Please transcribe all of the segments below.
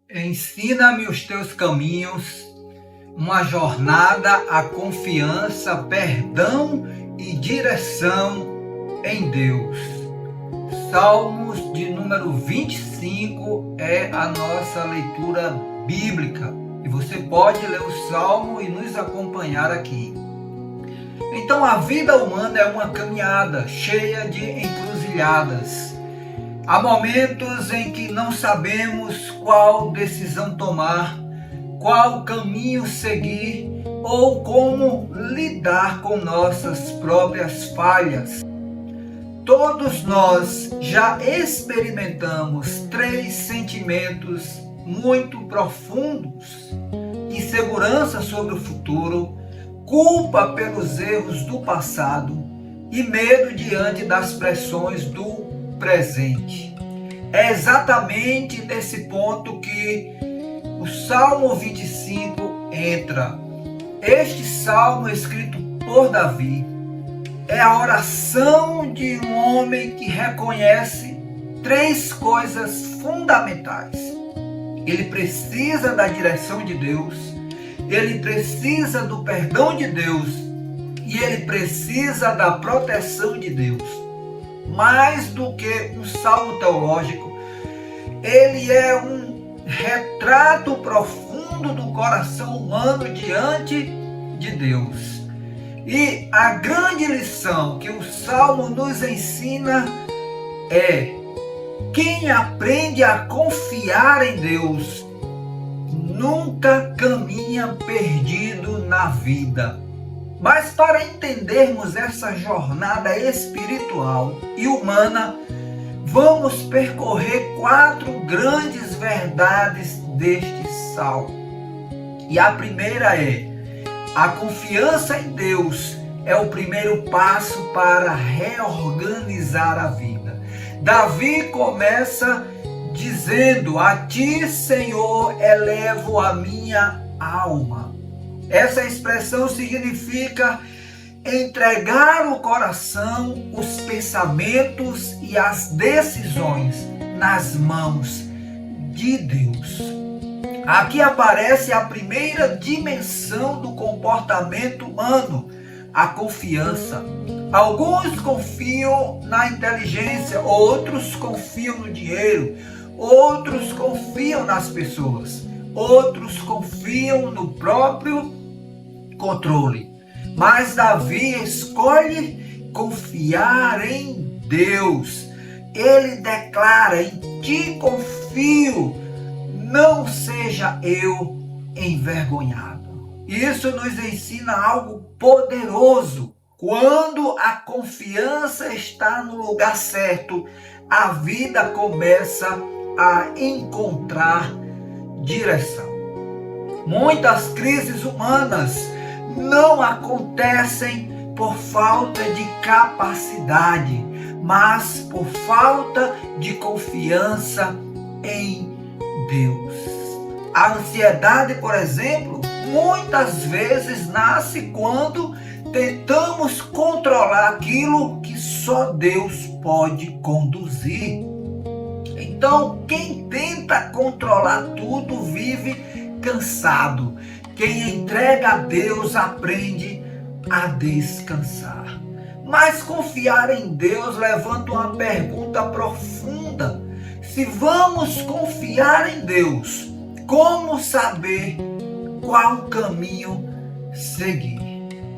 Ensina-me os teus caminhos, uma jornada à confiança, perdão e direção em Deus. Salmos de número 25 é a nossa leitura bíblica. E você pode ler o Salmo e nos acompanhar aqui. Então, a vida humana é uma caminhada cheia de encruzilhadas. Há momentos em que não sabemos qual decisão tomar, qual caminho seguir ou como lidar com nossas próprias falhas. Todos nós já experimentamos 3 sentimentos muito profundos: insegurança sobre o futuro, culpa pelos erros do passado e medo diante das pressões do presente. É exatamente nesse ponto que o Salmo 25 entra. Este salmo, escrito por Davi, é a oração de um homem que reconhece 3 coisas fundamentais. Ele precisa da direção de Deus, ele precisa do perdão de Deus e ele precisa da proteção de Deus. Mais do que um salmo teológico, ele é um retrato profundo do coração humano diante de Deus. E a grande lição que o salmo nos ensina é: quem aprende a confiar em Deus nunca caminha perdido na vida. Mas para entendermos essa jornada espiritual e humana, vamos percorrer 4 grandes verdades deste salmo. E a primeira é: a confiança em Deus é o primeiro passo para reorganizar a vida. Davi começa dizendo: a ti, Senhor, elevo a minha alma. Essa expressão significa entregar o coração, os pensamentos e as decisões nas mãos de Deus. Aqui aparece a primeira dimensão do comportamento humano, a confiança. Alguns confiam na inteligência, outros confiam no dinheiro, outros confiam nas pessoas, outros confiam no próprio controle. Mas Davi escolhe confiar em Deus. Ele declara: em ti confio, não seja eu envergonhado. Isso nos ensina algo poderoso. Quando a confiança está no lugar certo, a vida começa a encontrar direção. Muitas crises humanas não acontecem por falta de capacidade, mas por falta de confiança em Deus. A ansiedade, por exemplo, muitas vezes nasce quando tentamos controlar aquilo que só Deus pode conduzir. Então, quem tenta controlar tudo vive cansado. Quem entrega a Deus aprende a descansar. Mas confiar em Deus levanta uma pergunta profunda. Se vamos confiar em Deus, como saber qual caminho seguir?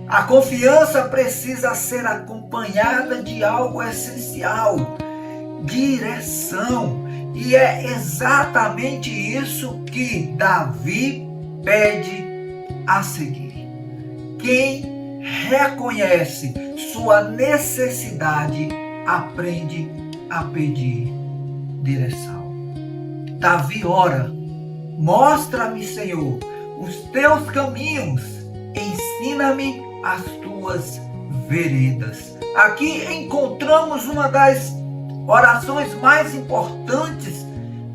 A confiança precisa ser acompanhada de algo essencial: direção. E é exatamente isso que Davi pede a seguir. Quem reconhece sua necessidade aprende a pedir direção. Davi ora: mostra-me, Senhor, os teus caminhos, ensina-me as tuas veredas. Aqui encontramos uma das orações mais importantes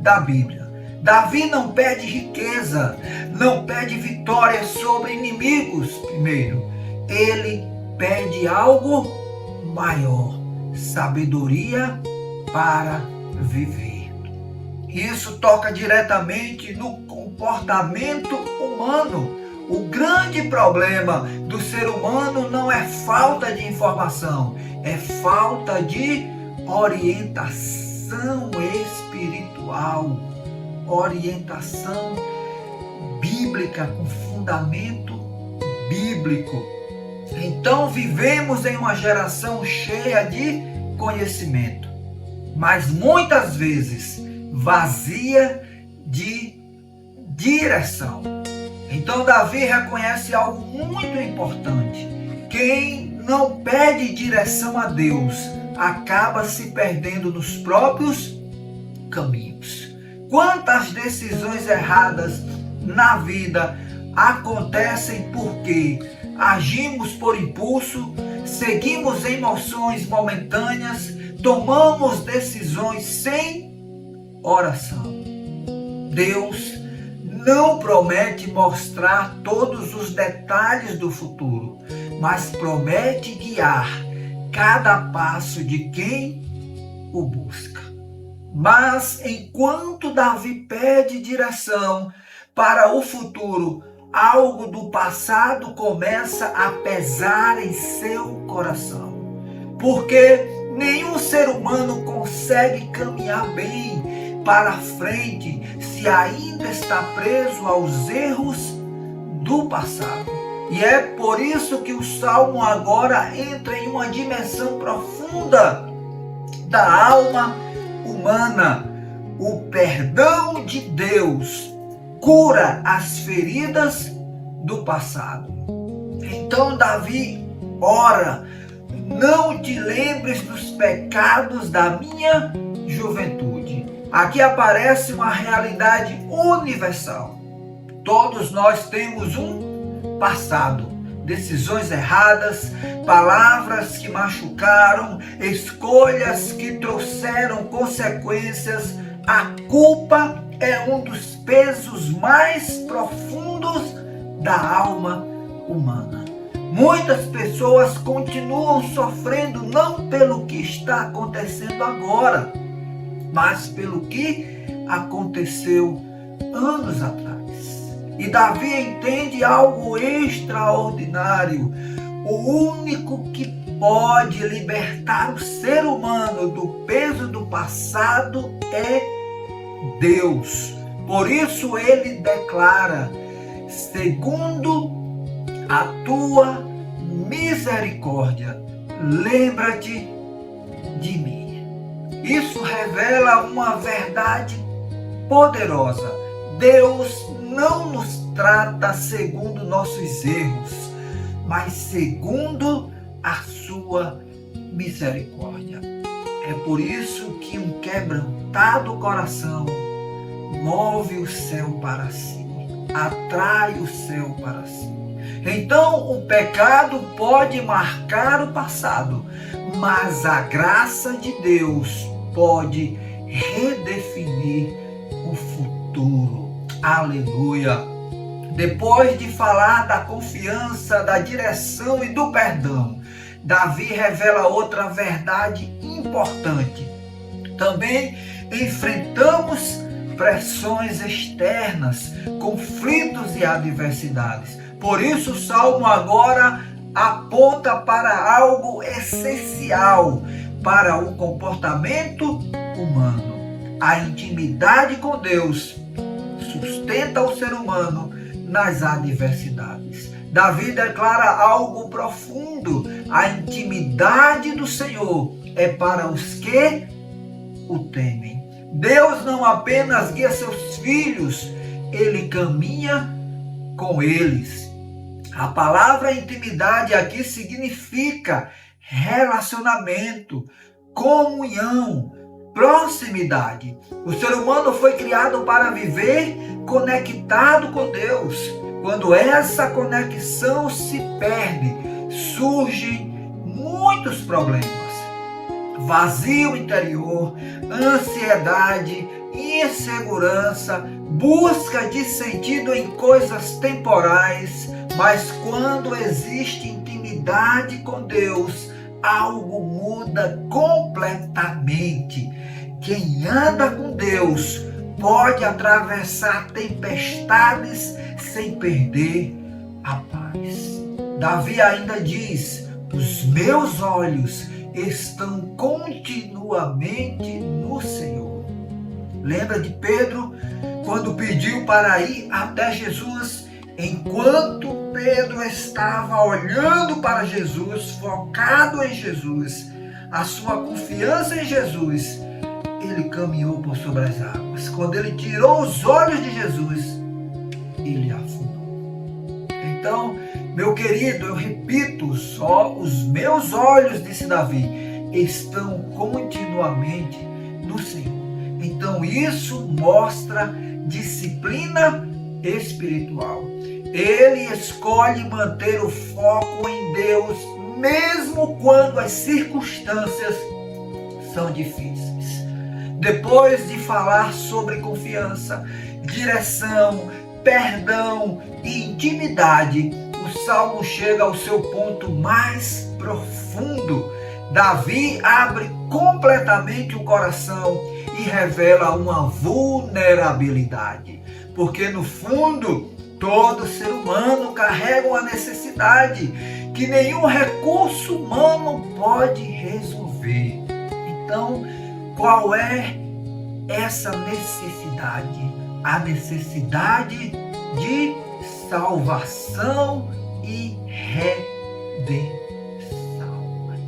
da Bíblia. Davi não pede riqueza, não pede vitória sobre inimigos primeiro. Ele pede algo maior: sabedoria para viver. Isso toca diretamente no comportamento humano. O grande problema do ser humano não é falta de informação, é falta de orientação espiritual, orientação bíblica, com fundamento bíblico. Então vivemos em uma geração cheia de conhecimento, mas muitas vezes vazia de direção. Então Davi reconhece algo muito importante: quem não pede direção a Deus acaba se perdendo nos próprios caminhos. Quantas decisões erradas na vida acontecem porque agimos por impulso, seguimos emoções momentâneas, tomamos decisões sem oração. Deus não promete mostrar todos os detalhes do futuro, mas promete guiar cada passo de quem o busca. Mas enquanto Davi pede direção para o futuro, algo do passado começa a pesar em seu coração. Porque nenhum ser humano consegue caminhar bem para frente se ainda está preso aos erros do passado. E é por isso que o Salmo agora entra em uma dimensão profunda da alma humana. O perdão de Deus cura as feridas do passado. Então Davi ora: não te lembres dos pecados da minha juventude. Aqui aparece uma realidade universal. Todos nós temos um passado, decisões erradas, palavras que machucaram, escolhas que trouxeram consequências. A culpa é um dos pesos mais profundos da alma humana. Muitas pessoas continuam sofrendo não pelo que está acontecendo agora, mas pelo que aconteceu anos atrás. E Davi entende algo extraordinário. O único que pode libertar o ser humano do peso do passado é Deus. Por isso ele declara: segundo a tua misericórdia, lembra-te de mim. Isso revela uma verdade poderosa. Deus não nos trata segundo nossos erros, mas segundo a sua misericórdia. É por isso que um quebrantado coração move o céu para si, atrai o céu para si. Então o pecado pode marcar o passado, mas a graça de Deus pode redefinir o futuro. Aleluia! Depois de falar da confiança, da direção e do perdão, Davi revela outra verdade importante. Também enfrentamos pressões externas, conflitos e adversidades. Por isso o Salmo agora aponta para algo essencial para o comportamento humano. A intimidade com Deus sustenta o ser humano nas adversidades. Davi declara algo profundo: a intimidade do Senhor é para os que o temem. Deus não apenas guia seus filhos, ele caminha com eles. A palavra intimidade aqui significa relacionamento, comunhão, proximidade. O ser humano foi criado para viver conectado com Deus. Quando essa conexão se perde, surgem muitos problemas. Vazio interior, ansiedade, insegurança, busca de sentido em coisas temporais. Mas quando existe intimidade com Deus, algo muda completamente. Quem anda com Deus pode atravessar tempestades sem perder a paz. Davi ainda diz: os meus olhos estão continuamente no Senhor. Lembra de Pedro, quando pediu para ir até Jesus? Enquanto Pedro estava olhando para Jesus, focado em Jesus, a sua confiança em Jesus, ele caminhou por sobre as águas. Quando ele tirou os olhos de Jesus, ele afundou. Então, meu querido, eu repito, só os meus olhos, disse Davi, estão continuamente no Senhor. Então, isso mostra disciplina espiritual. Ele escolhe manter o foco em Deus, mesmo quando as circunstâncias são difíceis. Depois de falar sobre confiança, direção, perdão e intimidade, o Salmo chega ao seu ponto mais profundo. Davi abre completamente o coração e revela uma vulnerabilidade, porque no fundo, todo ser humano carrega uma necessidade que nenhum recurso humano pode resolver. Então, qual é essa necessidade? A necessidade de salvação e redenção.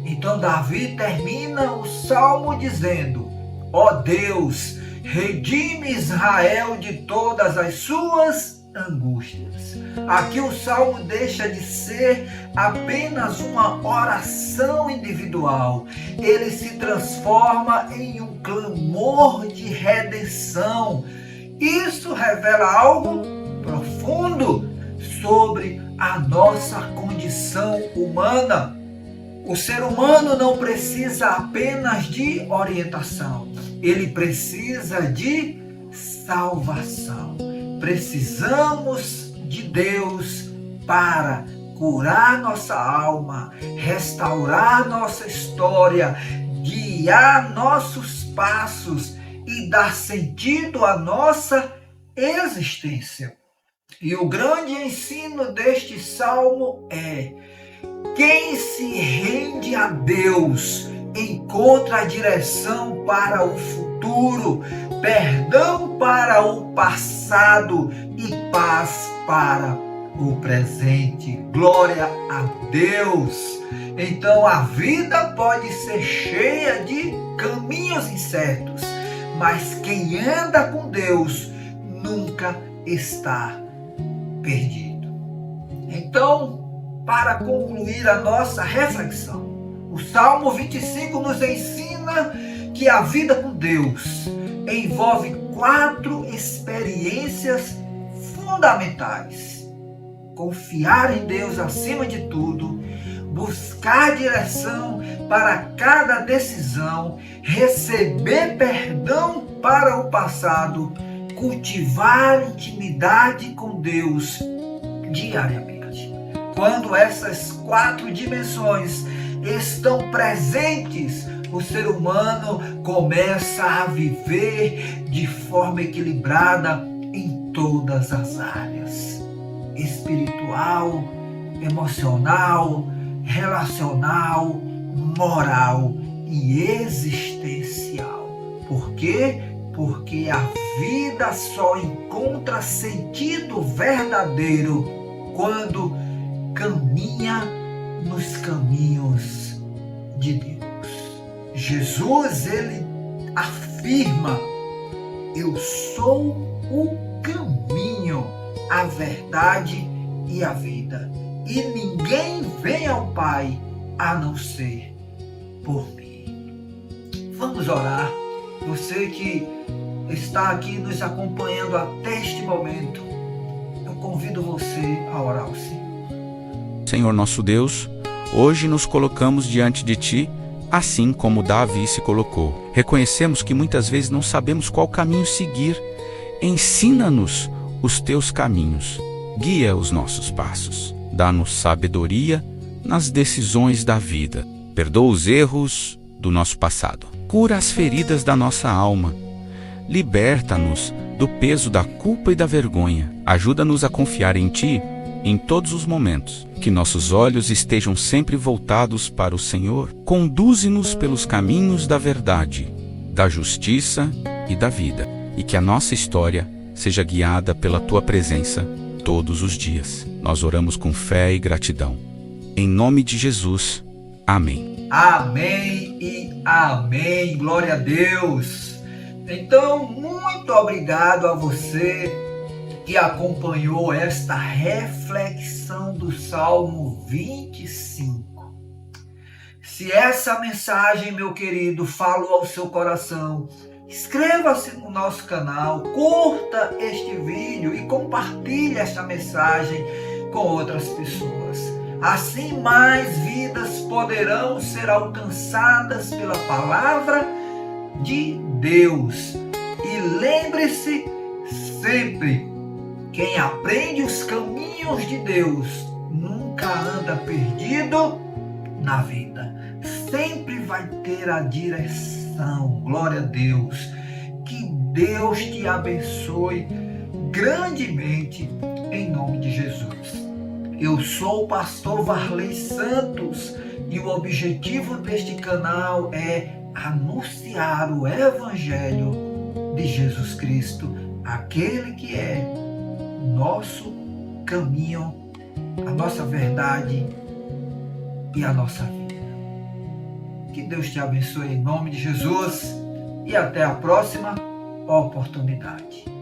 Então, Davi termina o salmo dizendo: ó Deus, redime Israel de todas as suas angústias. Aqui o salmo deixa de ser apenas uma oração individual. Ele se transforma em um clamor de redenção. Isso revela algo profundo sobre a nossa condição humana. O ser humano não precisa apenas de orientação, ele precisa de salvação. Precisamos de Deus para curar nossa alma, restaurar nossa história, guiar nossos passos e dar sentido à nossa existência. E o grande ensino deste salmo é: quem se rende a Deus encontra a direção para o futuro, perdão para o passado e paz para o presente. Glória a Deus! Então a vida pode ser cheia de caminhos incertos, mas quem anda com Deus nunca está perdido. Então, para concluir a nossa reflexão, o Salmo 25 nos ensina que a vida com Deus envolve 4 experiências fundamentais: confiar em Deus acima de tudo, buscar direção para cada decisão, receber perdão para o passado, cultivar intimidade com Deus diariamente. Quando essas 4 dimensões estão presentes, o ser humano começa a viver de forma equilibrada em todas as áreas: espiritual, emocional, relacional, moral e existencial. Por quê? Porque a vida só encontra sentido verdadeiro quando caminha nos caminhos de Deus. Jesus, ele afirma: eu sou o caminho, a verdade e a vida, e ninguém vem ao Pai a não ser por mim. Vamos orar. Você que está aqui nos acompanhando até este momento, eu convido você a orar ao Senhor. Senhor nosso Deus, hoje nos colocamos diante de Ti, assim como Davi se colocou. Reconhecemos que muitas vezes não sabemos qual caminho seguir. Ensina-nos os Teus caminhos, guia os nossos passos, dá-nos sabedoria nas decisões da vida, perdoa os erros do nosso passado, cura as feridas da nossa alma, Liberta-nos do peso da culpa e da vergonha. Ajuda-nos a confiar em Ti em todos os momentos. Que nossos olhos estejam sempre voltados para o Senhor. Conduze-nos pelos caminhos da verdade, da justiça e da vida. E que a nossa história seja guiada pela Tua presença todos os dias. Nós oramos com fé e gratidão. Em nome de Jesus. Amém. Amém e amém. Glória a Deus. Então, muito obrigado a você que acompanhou esta reflexão do Salmo 25. Se essa mensagem, meu querido, falou ao seu coração, inscreva-se no nosso canal, curta este vídeo e compartilhe esta mensagem com outras pessoas. Assim, mais vidas poderão ser alcançadas pela palavra de Deus. E lembre-se sempre, quem aprende os caminhos de Deus nunca anda perdido na vida. Sempre vai ter a direção. Glória a Deus. Que Deus te abençoe grandemente em nome de Jesus. Eu sou o pastor Varley Santos e o objetivo deste canal é anunciar o Evangelho de Jesus Cristo, aquele que é nosso caminho, a nossa verdade e a nossa vida. Que Deus te abençoe em nome de Jesus e até a próxima oportunidade.